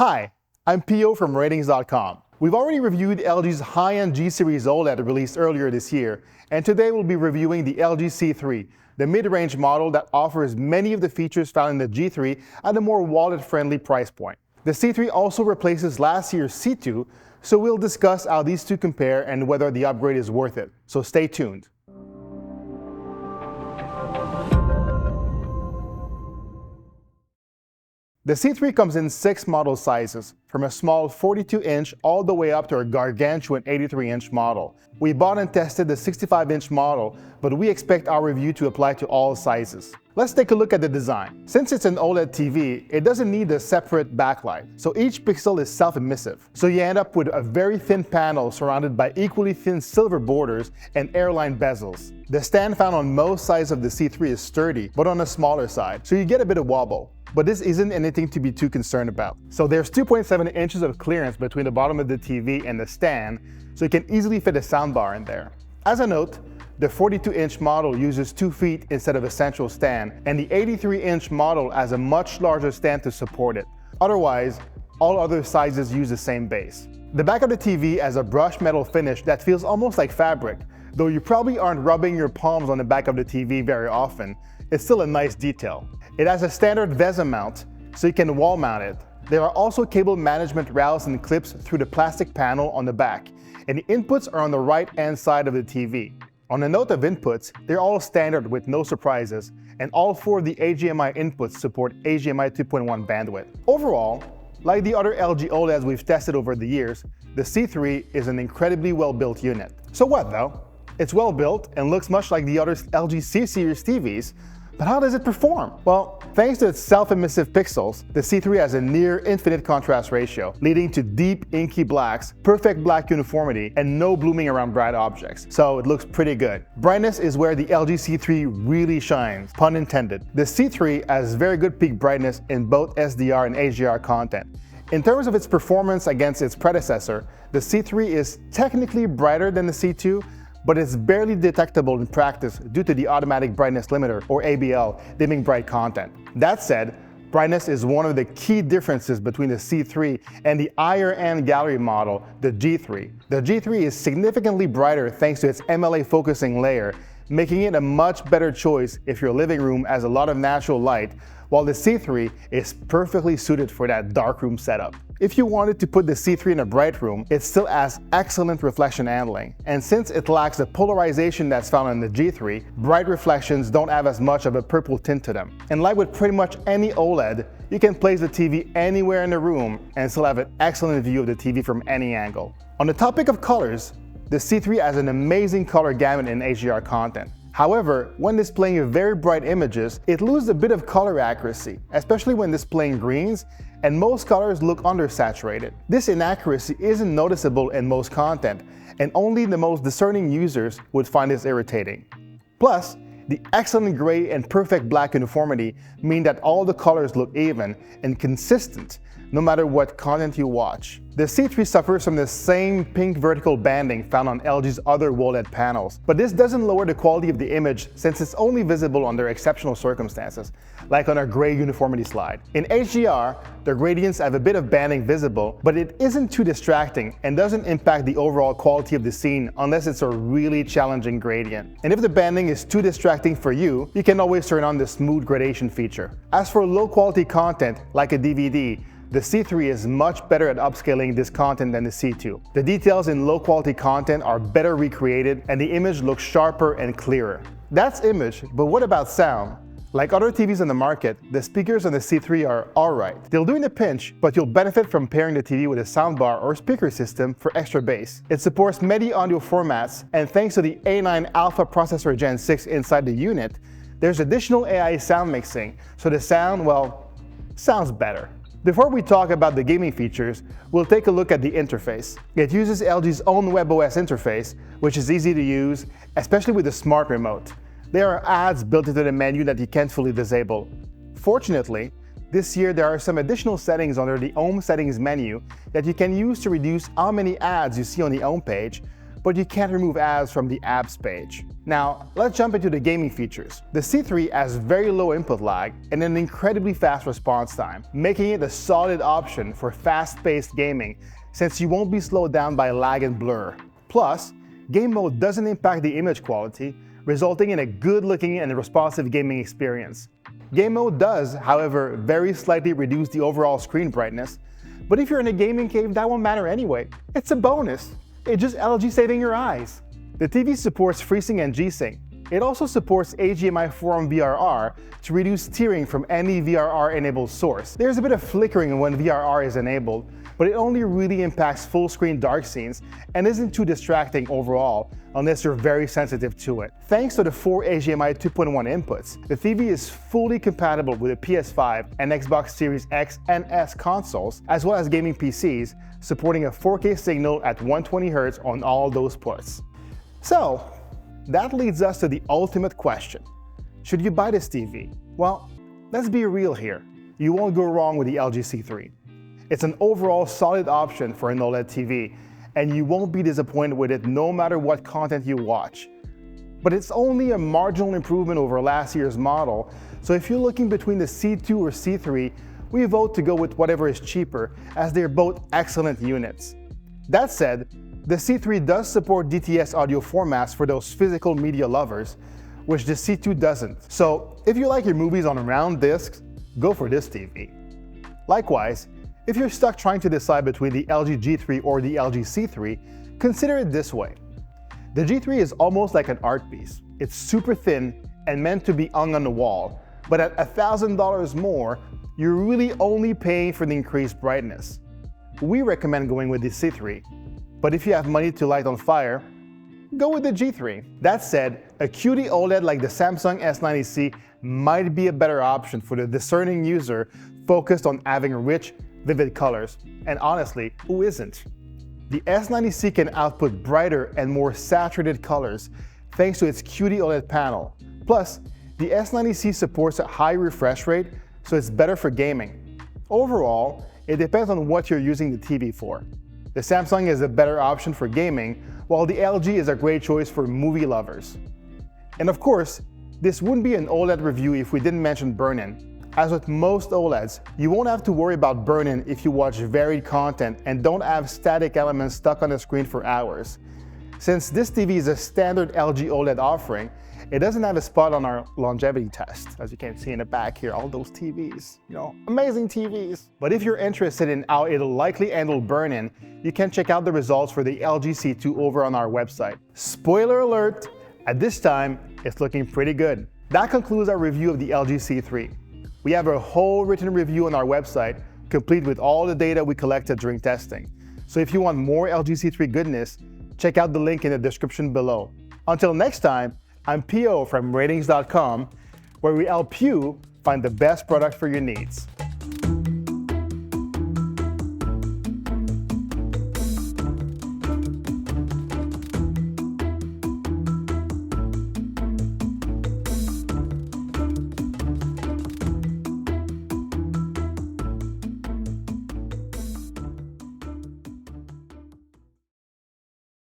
Hi, I'm PO from RTINGS.com. We've already reviewed LG's high-end G-Series OLED released earlier this year, and today we'll be reviewing the LG C3, the mid-range model that offers many of the features found in the G3 at a more wallet-friendly price point. The C3 also replaces last year's C2, so we'll discuss how these two compare and whether the upgrade is worth it, so stay tuned. The C3 comes in 6 model sizes, from a small 42-inch all the way up to a gargantuan 83-inch model. We bought and tested the 65-inch model, but we expect our review to apply to all sizes. Let's take a look at the design. Since it's an OLED TV, it doesn't need a separate backlight, so each pixel is self-emissive. So you end up with a very thin panel surrounded by equally thin silver borders and airline bezels. The stand found on most sides of the C3 is sturdy, but on the smaller side, so you get a bit of wobble. But this isn't anything to be too concerned about. So there's 2.7 inches of clearance between the bottom of the TV and the stand, so you can easily fit a soundbar in there. As a note, the 42-inch model uses 2 feet instead of a central stand, and the 83-inch model has a much larger stand to support it. Otherwise, all other sizes use the same base. The back of the TV has a brushed metal finish that feels almost like fabric. Though you probably aren't rubbing your palms on the back of the TV very often, it's still a nice detail. It has a standard VESA mount, so you can wall mount it. There are also cable management routes and clips through the plastic panel on the back, and the inputs are on the right-hand side of the TV. On the note of inputs, they're all standard with no surprises, and all 4 of the HDMI inputs support HDMI 2.1 bandwidth. Overall, like the other LG OLEDs we've tested over the years, the C3 is an incredibly well-built unit. So what though? It's well built and looks much like the other LG C-Series TVs, but how does it perform? Well, thanks to its self-emissive pixels, the C3 has a near infinite contrast ratio, leading to deep inky blacks, perfect black uniformity, and no blooming around bright objects, so it looks pretty good. Brightness is where the LG C3 really shines, pun intended. The C3 has very good peak brightness in both SDR and HDR content. In terms of its performance against its predecessor, the C3 is technically brighter than the C2, but it's barely detectable in practice due to the automatic brightness limiter, or ABL, dimming bright content. That said, brightness is one of the key differences between the C3 and the higher-end gallery model, the G3. The G3 is significantly brighter thanks to its MLA focusing layer, making it a much better choice if your living room has a lot of natural light, while the C3 is perfectly suited for that darkroom setup. If you wanted to put the C3 in a bright room, it still has excellent reflection handling. And since it lacks the polarization that's found in the G3, bright reflections don't have as much of a purple tint to them. And like with pretty much any OLED, you can place the TV anywhere in the room and still have an excellent view of the TV from any angle. On the topic of colors, the C3 has an amazing color gamut in HDR content. However, when displaying very bright images, it loses a bit of color accuracy, especially when displaying greens, and most colors look undersaturated. This inaccuracy isn't noticeable in most content, and only the most discerning users would find this irritating. Plus, the excellent gray and perfect black uniformity mean that all the colors look even and consistent, no matter what content you watch. The C3 suffers from the same pink vertical banding found on LG's other OLED panels, but this doesn't lower the quality of the image since it's only visible under exceptional circumstances, like on our gray uniformity slide. In HDR, the gradients have a bit of banding visible, but it isn't too distracting and doesn't impact the overall quality of the scene unless it's a really challenging gradient. And if the banding is too distracting for you, you can always turn on the smooth gradation feature. As for low quality content, like a DVD, the C3 is much better at upscaling this content than the C2. The details in low-quality content are better recreated and the image looks sharper and clearer. That's image, but what about sound? Like other TVs on the market, the speakers on the C3 are alright. They'll do in a pinch, but you'll benefit from pairing the TV with a soundbar or speaker system for extra bass. It supports many audio formats, and thanks to the A9 Alpha Processor Gen 6 inside the unit, there's additional AI sound mixing, so the sound, well, sounds better. Before we talk about the gaming features, we'll take a look at the interface. It uses LG's own webOS interface, which is easy to use, especially with the smart remote. There are ads built into the menu that you can't fully disable. Fortunately, this year there are some additional settings under the Home Settings menu that you can use to reduce how many ads you see on the home page, but you can't remove ads from the apps page. Now, let's jump into the gaming features. The C3 has very low input lag and an incredibly fast response time, making it a solid option for fast-paced gaming since you won't be slowed down by lag and blur. Plus, game mode doesn't impact the image quality, resulting in a good-looking and responsive gaming experience. Game mode does, however, very slightly reduce the overall screen brightness, but if you're in a gaming cave, that won't matter anyway. It's a bonus. It's just LG saving your eyes. The TV supports FreeSync and G-Sync. It also supports HDMI 4 on VRR to reduce tearing from any VRR-enabled source. There's a bit of flickering when VRR is enabled, but it only really impacts full-screen dark scenes and isn't too distracting overall unless you're very sensitive to it. Thanks to the 4 HDMI 2.1 inputs, the TV is fully compatible with the PS5 and Xbox Series X and S consoles, as well as gaming PCs, supporting a 4K signal at 120Hz on all those ports. So, that leads us to the ultimate question. Should you buy this TV? Well, let's be real here. You won't go wrong with the LG C3. It's an overall solid option for an OLED TV, and you won't be disappointed with it no matter what content you watch. But it's only a marginal improvement over last year's model, so if you're looking between the C2 or C3, we vote to go with whatever is cheaper, as they're both excellent units. That said, the C3 does support DTS audio formats for those physical media lovers, which the C2 doesn't. So if you like your movies on round discs, go for this TV. Likewise, if you're stuck trying to decide between the LG G3 or the LG C3, consider it this way. The G3 is almost like an art piece. It's super thin and meant to be hung on the wall, but at $1,000 more, you're really only paying for the increased brightness. We recommend going with the C3, but if you have money to light on fire, go with the G3. That said, a cutie OLED like the Samsung S90C might be a better option for the discerning user focused on having rich, vivid colors. And honestly, who isn't? The S90C can output brighter and more saturated colors thanks to its QD OLED panel. Plus, the S90C supports a high refresh rate, so it's better for gaming. Overall, it depends on what you're using the TV for. The Samsung is a better option for gaming, while the LG is a great choice for movie lovers. And of course, this wouldn't be an OLED review if we didn't mention burn-in. As with most OLEDs, you won't have to worry about burn-in if you watch varied content and don't have static elements stuck on the screen for hours. Since this TV is a standard LG OLED offering, it doesn't have a spot on our longevity test. As you can see in the back here, all those TVs, amazing TVs. But if you're interested in how it'll likely handle burn-in, you can check out the results for the LG C2 over on our website. Spoiler alert, at this time, it's looking pretty good. That concludes our review of the LG C3. We have a whole written review on our website, complete with all the data we collected during testing. So if you want more LG C3 goodness, check out the link in the description below. Until next time, I'm PO from Ratings.com, where we help you find the best product for your needs.